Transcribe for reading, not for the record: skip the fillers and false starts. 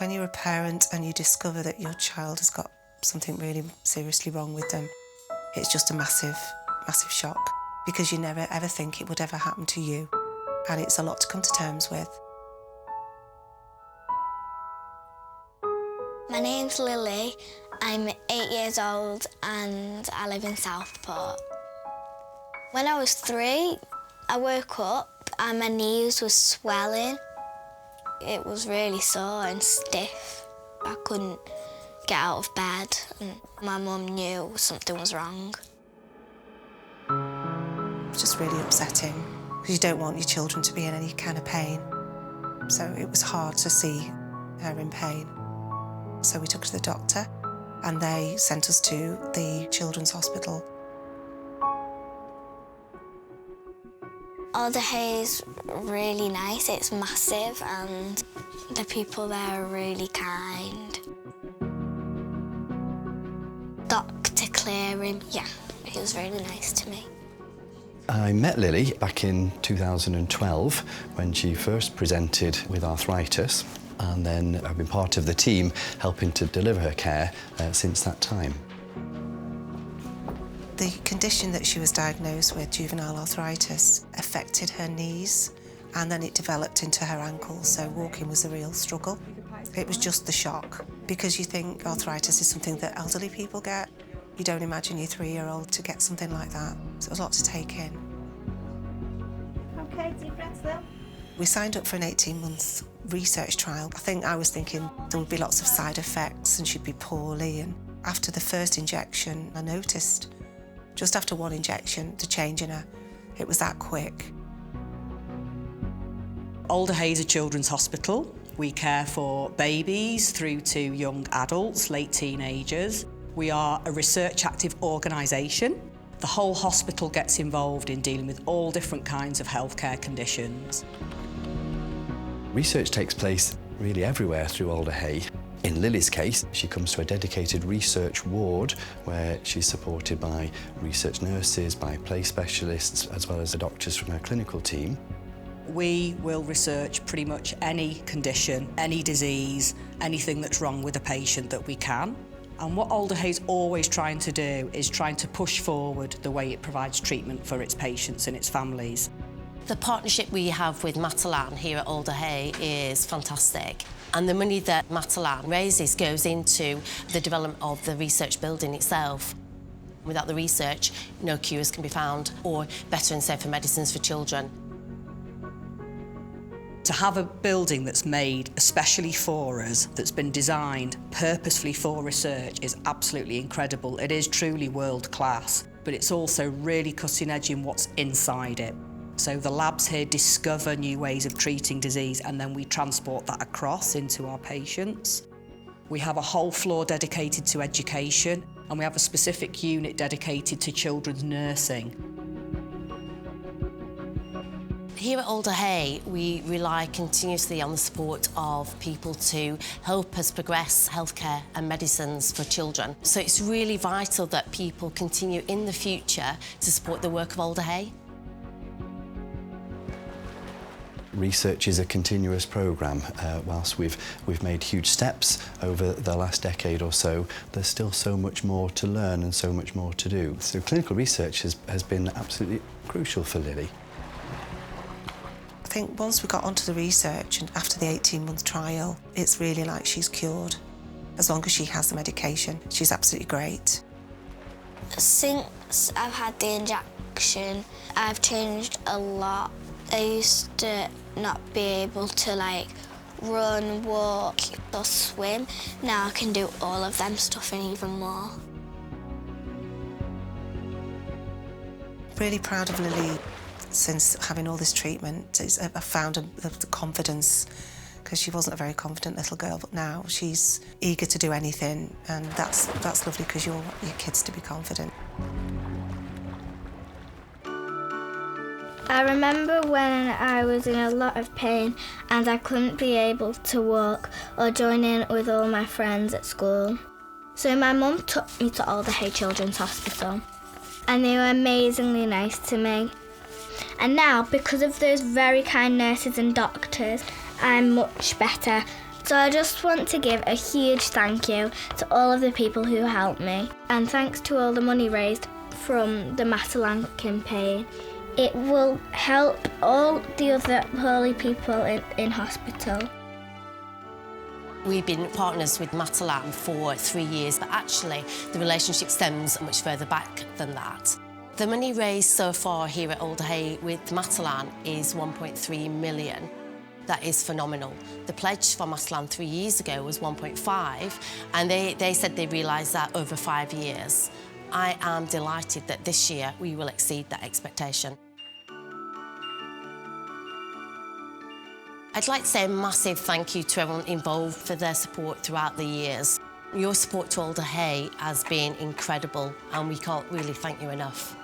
When you're a parent and you discover that your child has got something really seriously wrong with them, it's just a massive, massive shock, because you never ever think it would ever happen to you, and it's a lot to come to terms with. My name's Lily, I'm 8 years old and I live in Southport. When I was 3, I woke up and my knees were swelling. It was really sore and stiff. I couldn't get out of bed and my mum knew something was wrong. It's just really upsetting, because you don't want your children to be in any kind of pain. So it was hard to see her in pain. So we took her to the doctor and they sent us to the Children's Hospital. Alder Hey is really nice, it's massive and the people there are really kind. Dr. Clearing, yeah, he was really nice to me. I met Lily back in 2012 when she first presented with arthritis, and then I've been part of the team helping to deliver her care since that time. The condition that she was diagnosed with, juvenile arthritis, affected her knees, and then it developed into her ankles, so walking was a real struggle. It was just the shock, because you think arthritis is something that elderly people get. You don't imagine your 3-year-old to get something like that, so it was a lot to take in. OK, deep breaths though. We signed up for an 18-month research trial. I think I was thinking there would be lots of side effects and she'd be poorly, and after the first injection I noticed, just after one injection, the change in her. It was that quick. Alder Hey is a children's hospital. We care for babies through to young adults, late teenagers. We are a research-active organisation. The whole hospital gets involved in dealing with all different kinds of healthcare conditions. Research takes place really everywhere through Alder Hey. In Lily's case, she comes to a dedicated research ward where she's supported by research nurses, by play specialists, as well as the doctors from her clinical team. We will research pretty much any condition, any disease, anything that's wrong with a patient that we can. And what Alder Hey's always trying to do is trying to push forward the way it provides treatment for its patients and its families. The partnership we have with Matalan here at Alder Hey is fantastic. And the money that Matalan raises goes into the development of the research building itself. Without the research, no cures can be found, or better and safer medicines for children. To have a building that's made especially for us, that's been designed purposefully for research, is absolutely incredible. It is truly world class, but it's also really cutting edge in what's inside it. So the labs here discover new ways of treating disease, and then we transport that across into our patients. We have a whole floor dedicated to education, and we have a specific unit dedicated to children's nursing. Here at Alder Hey, we rely continuously on the support of people to help us progress healthcare and medicines for children. So it's really vital that people continue in the future to support the work of Alder Hey. Research is a continuous programme. Whilst we've made huge steps over the last decade or so, there's still so much more to learn and so much more to do. So clinical research has been absolutely crucial for Lily. I think once we got onto the research and after the 18-month trial, it's really like she's cured. As long as she has the medication, she's absolutely great. Since I've had the injection, I've changed a lot. I used to not be able to run, walk or swim. Now I can do all of them stuff and even more. Really proud of Lily since having all this treatment. I've found the confidence, because she wasn't a very confident little girl, but now she's eager to do anything, and that's lovely, because you want your kids to be confident. I remember when I was in a lot of pain and I couldn't be able to walk or join in with all my friends at school. So my mum took me to Alder Hey Children's Hospital, and they were amazingly nice to me. And now, because of those very kind nurses and doctors, I'm much better So I just want to give a huge thank you to all of the people who helped me, and thanks to all the money raised from the Matalan campaign. It will help all the other poorly people in hospital. We've been partners with Matalan for 3 years, but actually the relationship stems much further back than that. The money raised so far here at Alder Hey with Matalan is 1.3 million. That is phenomenal. The pledge for Matalan 3 years ago was 1.5, and they said they realised that over 5 years. I am delighted that this year we will exceed that expectation. I'd like to say a massive thank you to everyone involved for their support throughout the years. Your support to Alder Hey has been incredible, and we can't really thank you enough.